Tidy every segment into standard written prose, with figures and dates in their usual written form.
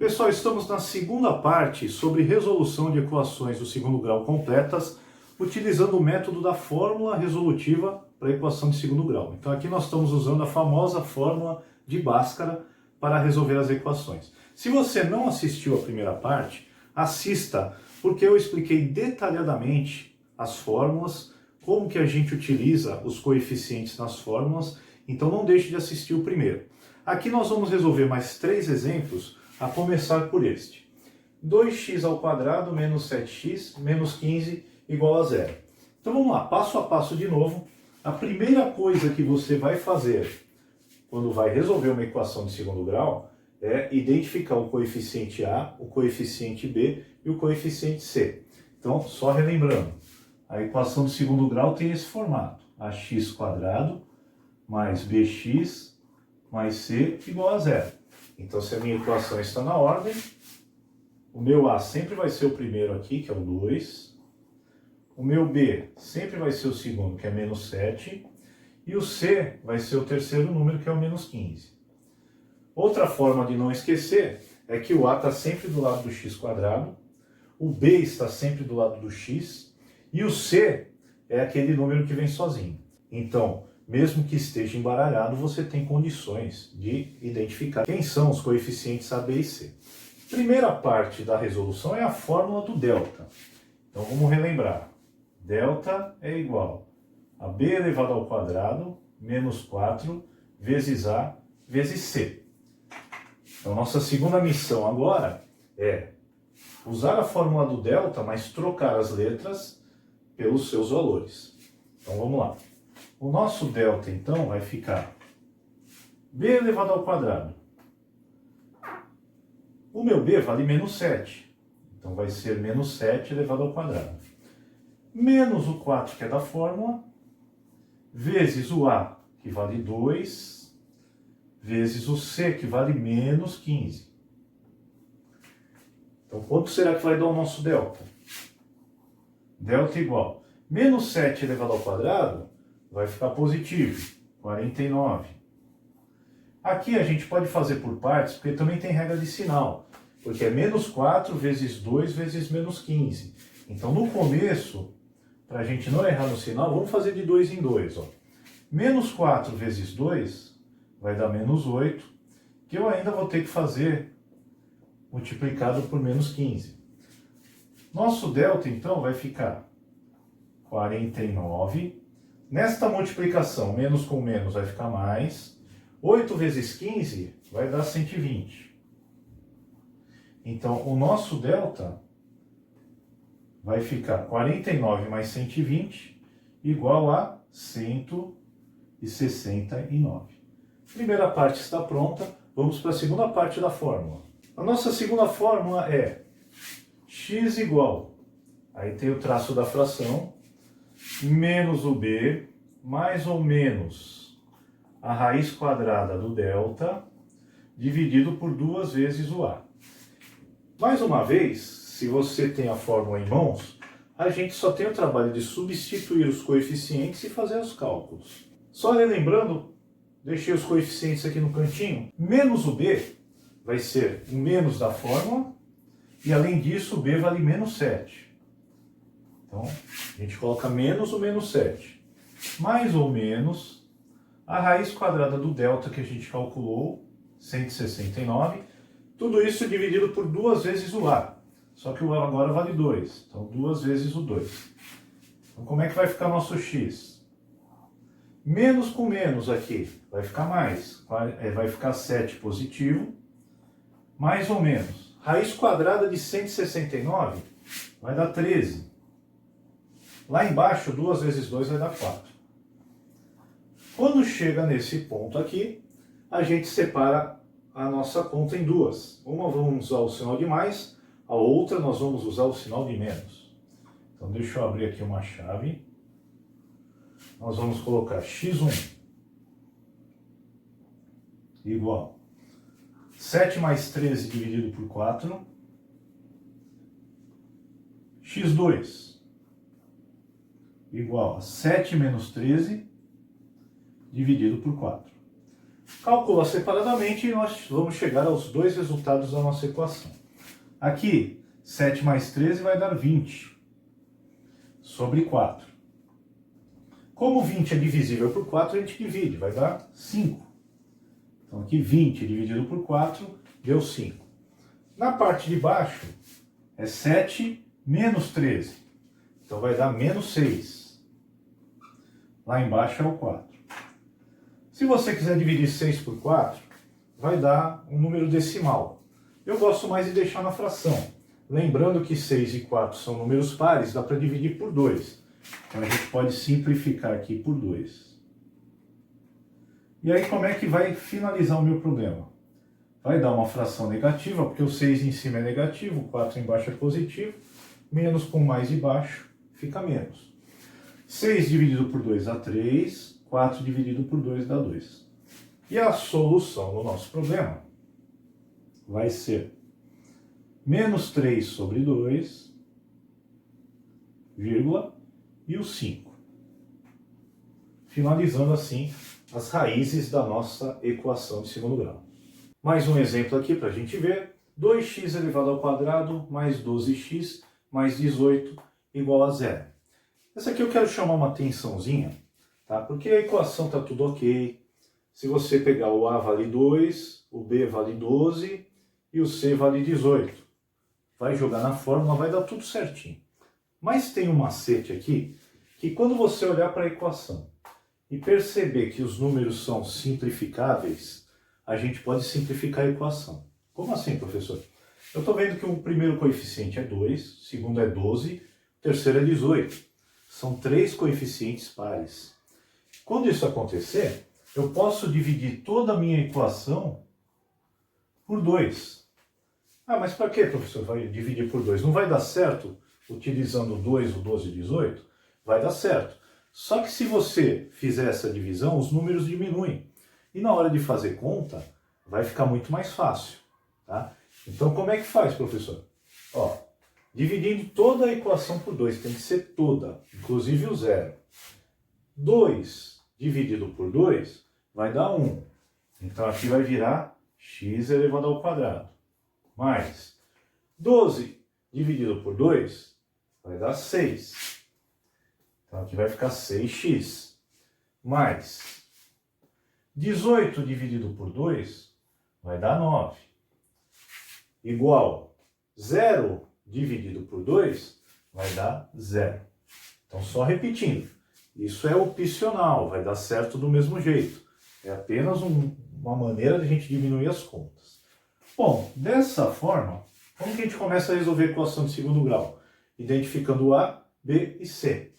Pessoal, estamos na segunda parte sobre resolução de equações do segundo grau completas, utilizando o método da fórmula resolutiva para a equação de segundo grau. Então aqui nós estamos usando a famosa fórmula de Bhaskara para resolver as equações. Se você não assistiu a primeira parte, assista, porque eu expliquei detalhadamente as fórmulas, como que a gente utiliza os coeficientes nas fórmulas, então não deixe de assistir o primeiro. Aqui nós vamos resolver mais 3 exemplos, a começar por este. 2x² menos 7x menos 15 igual a zero. Então vamos lá, passo a passo de novo. A primeira coisa que você vai fazer quando vai resolver uma equação de segundo grau é identificar o coeficiente A, o coeficiente B e o coeficiente C. Então, só relembrando, a equação de segundo grau tem esse formato: ax² mais bx mais c igual a zero. Então, se a minha equação está na ordem, o meu A sempre vai ser o primeiro aqui, que é o 2. O meu B sempre vai ser o segundo, que é menos 7. E o C vai ser o terceiro número, que é o menos 15. Outra forma de não esquecer é que o A está sempre do lado do x², o B está sempre do lado do x, e o C é aquele número que vem sozinho. Então, mesmo que esteja embaralhado, você tem condições de identificar quem são os coeficientes A, B e C. Primeira parte da resolução é a fórmula do delta. Então vamos relembrar. Delta é igual a B elevado ao quadrado menos 4 vezes A vezes C. Então nossa segunda missão agora é usar a fórmula do delta, mas trocar as letras pelos seus valores. Então vamos lá. O nosso delta, então, vai ficar B elevado ao quadrado. O meu B vale menos 7. Então vai ser menos 7 elevado ao quadrado. Menos o 4, que é da fórmula, vezes o A, que vale 2, vezes o C, que vale menos 15. Então, quanto será que vai dar o nosso delta? Delta igual menos 7 elevado ao quadrado vai ficar positivo, 49. Aqui a gente pode fazer por partes, porque também tem regra de sinal. Porque é menos 4 vezes 2 vezes menos 15. Então, no começo, para a gente não errar no sinal, vamos fazer de 2 em 2. Ó. Menos 4 vezes 2 vai dar menos 8, que eu ainda vou ter que fazer multiplicado por menos 15. Nosso delta, então, vai ficar 49. Nesta multiplicação, menos com menos vai ficar mais. 8 vezes 15 vai dar 120. Então, o nosso delta vai ficar 49 mais 120 igual a 169. Primeira parte está pronta, vamos para a segunda parte da fórmula. A nossa segunda fórmula é x igual, aí tem o traço da fração, menos o b, mais ou menos a raiz quadrada do delta, dividido por 2 vezes o a. Mais uma vez, se você tem a fórmula em mãos, a gente só tem o trabalho de substituir os coeficientes e fazer os cálculos. Só relembrando, deixei os coeficientes aqui no cantinho, menos o b vai ser o menos da fórmula, e além disso o b vale menos 7. Então, a gente coloca menos o menos 7. Mais ou menos a raiz quadrada do delta que a gente calculou, 169. Tudo isso dividido por 2 vezes o a. Só que o a agora vale 2. Então, 2 vezes o 2. Então, como é que vai ficar nosso x? Menos com menos aqui vai ficar mais. Vai ficar 7 positivo. Mais ou menos. Raiz quadrada de 169 vai dar 13. Lá embaixo, 2 vezes 2 vai dar 4. Quando chega nesse ponto aqui, a gente separa a nossa conta em duas. Uma vamos usar o sinal de mais, a outra nós vamos usar o sinal de menos. Então deixa eu abrir aqui uma chave. Nós vamos colocar x1 igual 7 mais 13 dividido por 4. x2 igual a 7 menos 13 dividido por 4. Calcula separadamente e nós vamos chegar aos dois resultados da nossa equação. Aqui, 7 mais 13 vai dar 20 sobre 4. Como 20 é divisível por 4, a gente divide, vai dar 5. Então aqui 20 dividido por 4 deu 5. Na parte de baixo é 7 menos 13. Então vai dar menos 6. Lá embaixo é o 4. Se você quiser dividir 6 por 4, vai dar um número decimal. Eu gosto mais de deixar na fração. Lembrando que 6 e 4 são números pares, dá para dividir por 2. Então a gente pode simplificar aqui por 2. E aí como é que vai finalizar o meu problema? Vai dar uma fração negativa, porque o 6 em cima é negativo, o 4 embaixo é positivo. Menos com mais de baixo fica menos. 6 dividido por 2 dá 3, 4 dividido por 2 dá 2. E a solução do nosso problema vai ser menos 3 sobre 2, vírgula, e o 5. Finalizando assim as raízes da nossa equação de segundo grau. Mais um exemplo aqui para a gente ver. 2x elevado ao quadrado mais 12x mais 18 igual a 0. Essa aqui eu quero chamar uma atençãozinha, tá? Porque a equação está tudo ok. Se você pegar o a vale 2, o b vale 12 e o c vale 18. Vai jogar na fórmula, vai dar tudo certinho. Mas tem um macete aqui, que quando você olhar para a equação e perceber que os números são simplificáveis, a gente pode simplificar a equação. Como assim, professor? Eu estou vendo que o primeiro coeficiente é 2, o segundo é 12, o terceiro é 18. São 3 coeficientes pares. Quando isso acontecer, eu posso dividir toda a minha equação por 2. Ah, mas para que, professor, vai dividir por 2? Não vai dar certo utilizando o 2, o 12 e o 18? Vai dar certo. Só que se você fizer essa divisão, os números diminuem. E na hora de fazer conta, vai ficar muito mais fácil. Tá? Então, como é que faz, professor? Ó, dividindo toda a equação por 2, tem que ser toda, inclusive o zero. 2 dividido por 2 vai dar 1. Então, aqui vai virar x elevado ao quadrado. Mais 12 dividido por 2 vai dar 6. Então, aqui vai ficar 6x. Mais 18 dividido por 2 vai dar 9. Igual 0 dividido por 2 vai dar 0. Então, só repetindo. Isso é opcional, vai dar certo do mesmo jeito. É apenas uma maneira de a gente diminuir as contas. Bom, dessa forma, como que a gente começa a resolver a equação de segundo grau? Identificando A, B e C.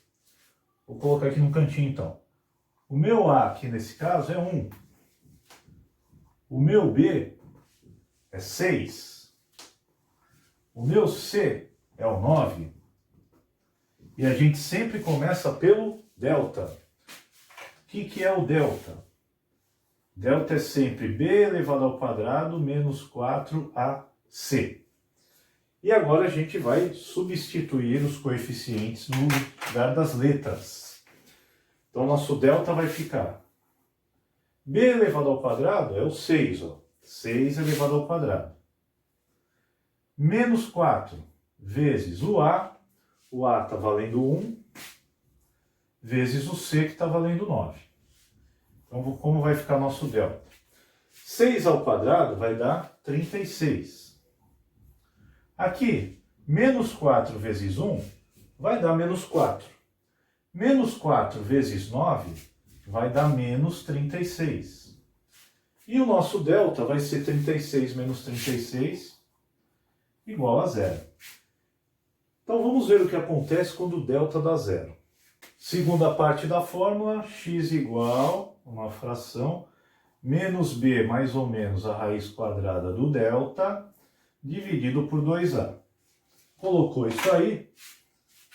Vou colocar aqui no cantinho, então. O meu A aqui nesse caso é 1. O meu B é 6. O meu C é o 9. E a gente sempre começa pelo delta. O que é o delta? Delta é sempre B elevado ao quadrado menos 4AC. E agora a gente vai substituir os coeficientes no lugar das letras. Então, nosso delta vai ficar B elevado ao quadrado é o 6, ó. 6 elevado ao quadrado. Menos 4 vezes o A está valendo 1, vezes o C, que está valendo 9. Então, como vai ficar nosso delta? 6 ao quadrado vai dar 36. Aqui, menos 4 vezes 1 vai dar menos 4. Menos 4 vezes 9 vai dar menos 36. E o nosso delta vai ser 36 menos 36 igual a 0. Então vamos ver o que acontece quando o delta dá 0. Segunda parte da fórmula, x igual, uma fração, menos b mais ou menos a raiz quadrada do delta, dividido por 2a. Colocou isso aí,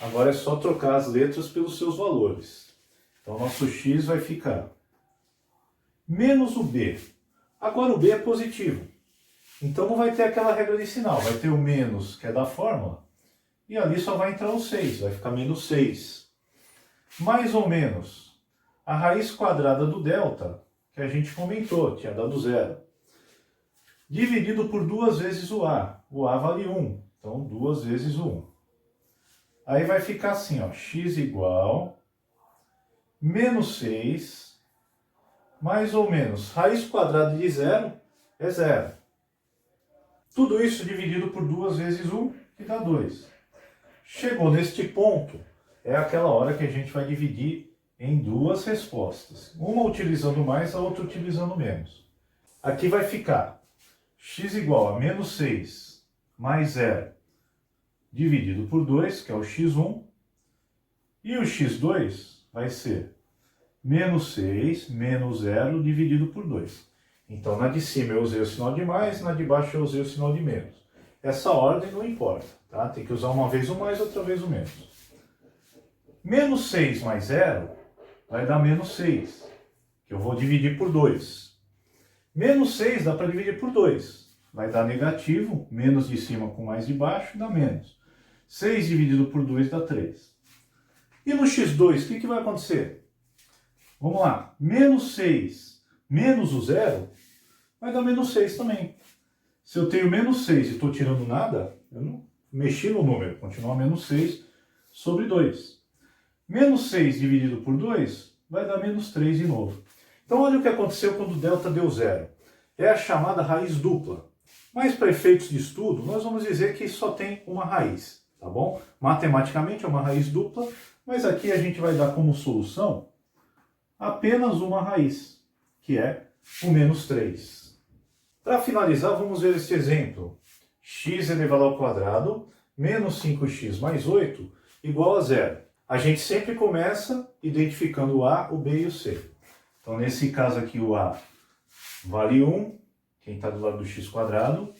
agora é só trocar as letras pelos seus valores. Então nosso x vai ficar menos o b. Agora o b é positivo. Então não vai ter aquela regra de sinal, vai ter o menos, que é da fórmula, e ali só vai entrar o 6, vai ficar menos 6. Mais ou menos a raiz quadrada do delta, que a gente comentou, tinha dado 0. Dividido por 2 vezes o A vale 1, então 2 vezes o 1. Aí vai ficar assim, ó, x igual menos 6, mais ou menos, raiz quadrada de 0 é 0. Tudo isso dividido por 2 vezes 1, que dá 2. Chegou neste ponto, é aquela hora que a gente vai dividir em duas respostas. Uma utilizando mais, a outra utilizando menos. Aqui vai ficar x igual a menos 6 mais 0 dividido por 2, que é o x1. E o x2 vai ser menos 6 menos 0 dividido por 2. Então, na de cima eu usei o sinal de mais, na de baixo eu usei o sinal de menos. Essa ordem não importa, tá? Tem que usar uma vez o mais, outra vez o menos. Menos 6 mais 0 vai dar menos 6, que eu vou dividir por 2. Menos 6 dá para dividir por 2. Vai dar negativo, menos de cima com mais de baixo, dá menos. 6 dividido por 2 dá 3. E no x2, o que vai acontecer? Vamos lá, menos 6 menos o 0 vai dar menos 6 também. Se eu tenho menos 6 e estou tirando nada, eu não mexi no número, continua menos 6 sobre 2. Menos 6 dividido por 2 vai dar menos 3 de novo. Então olha o que aconteceu quando delta deu 0. É a chamada raiz dupla. Mas para efeitos de estudo, nós vamos dizer que só tem uma raiz, tá bom? Matematicamente é uma raiz dupla, mas aqui a gente vai dar como solução apenas uma raiz, que é o menos 3. Para finalizar, vamos ver este exemplo. X elevado ao quadrado menos 5x mais 8 igual a 0. A gente sempre começa identificando o A, o B e o C. Então, nesse caso aqui, o A vale 1, quem está do lado do x quadrado.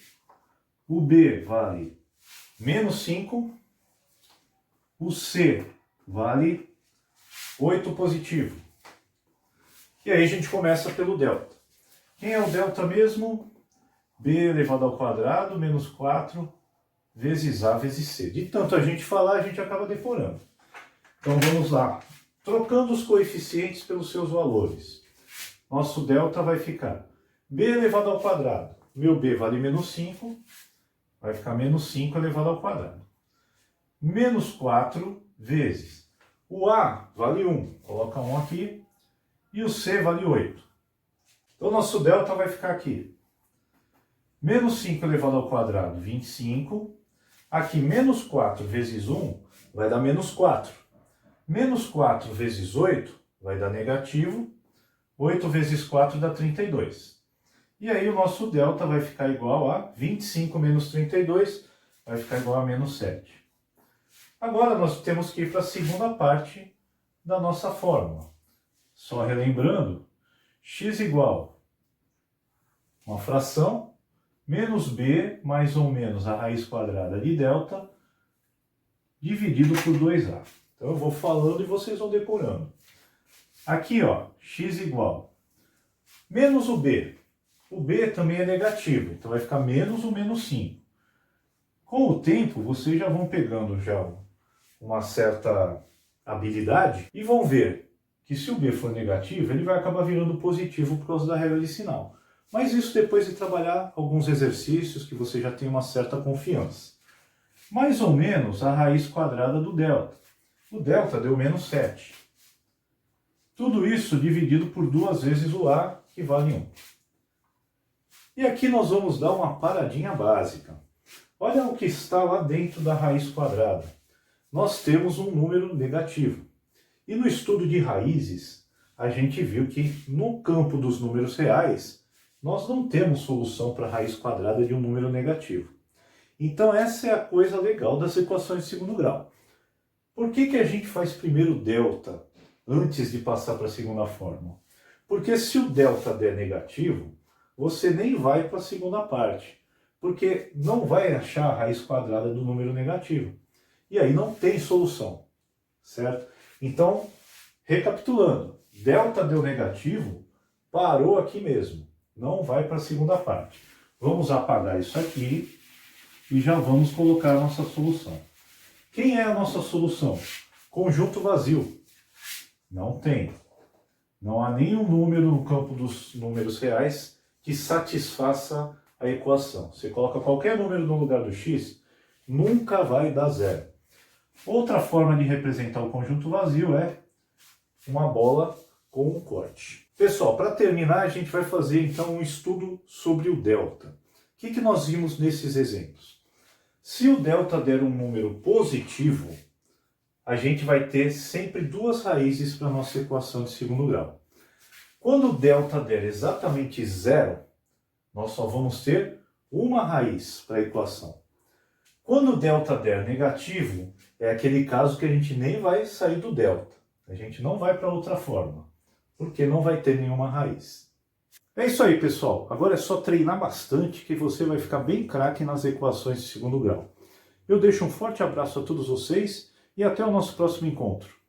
O B vale menos 5. O C vale 8 positivo. E aí a gente começa pelo delta. Quem é o delta mesmo? B elevado ao quadrado menos 4 vezes A vezes C. De tanto a gente falar, a gente acaba decorando. Então vamos lá. Trocando os coeficientes pelos seus valores. Nosso delta vai ficar B elevado ao quadrado. Meu B vale menos 5. Vai ficar menos 5 elevado ao quadrado. Menos 4 vezes. O A vale 1. Coloca 1 aqui. E o C vale 8. Então nosso delta vai ficar aqui. Menos 5 elevado ao quadrado, 25. Aqui, menos 4 vezes 1 vai dar menos 4. Menos 4 vezes 8 vai dar negativo. 8 vezes 4 dá 32. E aí o nosso delta vai ficar igual a 25 menos 32, vai ficar igual a menos 7. Agora nós temos que ir para a segunda parte da nossa fórmula. Só relembrando, x igual uma fração, menos b mais ou menos a raiz quadrada de delta, dividido por 2a. Então eu vou falando e vocês vão decorando. Aqui, ó, x igual menos o b. O b também é negativo, então vai ficar menos o menos 5. Com o tempo, vocês já vão pegando já uma certa habilidade e vão ver que se o b for negativo, ele vai acabar virando positivo por causa da regra de sinal. Mas isso depois de trabalhar alguns exercícios que você já tem uma certa confiança. Mais ou menos a raiz quadrada do delta. O delta deu menos 7. Tudo isso dividido por 2 vezes o a, que vale 1. E aqui nós vamos dar uma paradinha básica. Olha o que está lá dentro da raiz quadrada. Nós temos um número negativo. E no estudo de raízes, a gente viu que no campo dos números reais, nós não temos solução para a raiz quadrada de um número negativo. Então essa é a coisa legal das equações de segundo grau. Por que a gente faz primeiro delta antes de passar para a segunda fórmula? Porque se o delta der negativo, você nem vai para a segunda parte, porque não vai achar a raiz quadrada do número negativo. E aí não tem solução, certo? Então, recapitulando, delta deu negativo, parou aqui mesmo, não vai para a segunda parte. Vamos apagar isso aqui e já vamos colocar a nossa solução. Quem é a nossa solução? Conjunto vazio. Não tem. Não há nenhum número no campo dos números reais que satisfaça a equação. Você coloca qualquer número no lugar do x, nunca vai dar zero. Outra forma de representar o conjunto vazio é uma bola com um corte. Pessoal, para terminar, a gente vai fazer então um estudo sobre o delta. O que nós vimos nesses exemplos? Se o delta der um número positivo, a gente vai ter sempre duas raízes para a nossa equação de segundo grau. Quando o delta der exatamente zero, nós só vamos ter uma raiz para a equação. Quando o delta der negativo, é aquele caso que a gente nem vai sair do delta. A gente não vai para outra forma, porque não vai ter nenhuma raiz. É isso aí, pessoal. Agora é só treinar bastante que você vai ficar bem craque nas equações de segundo grau. Eu deixo um forte abraço a todos vocês e até o nosso próximo encontro.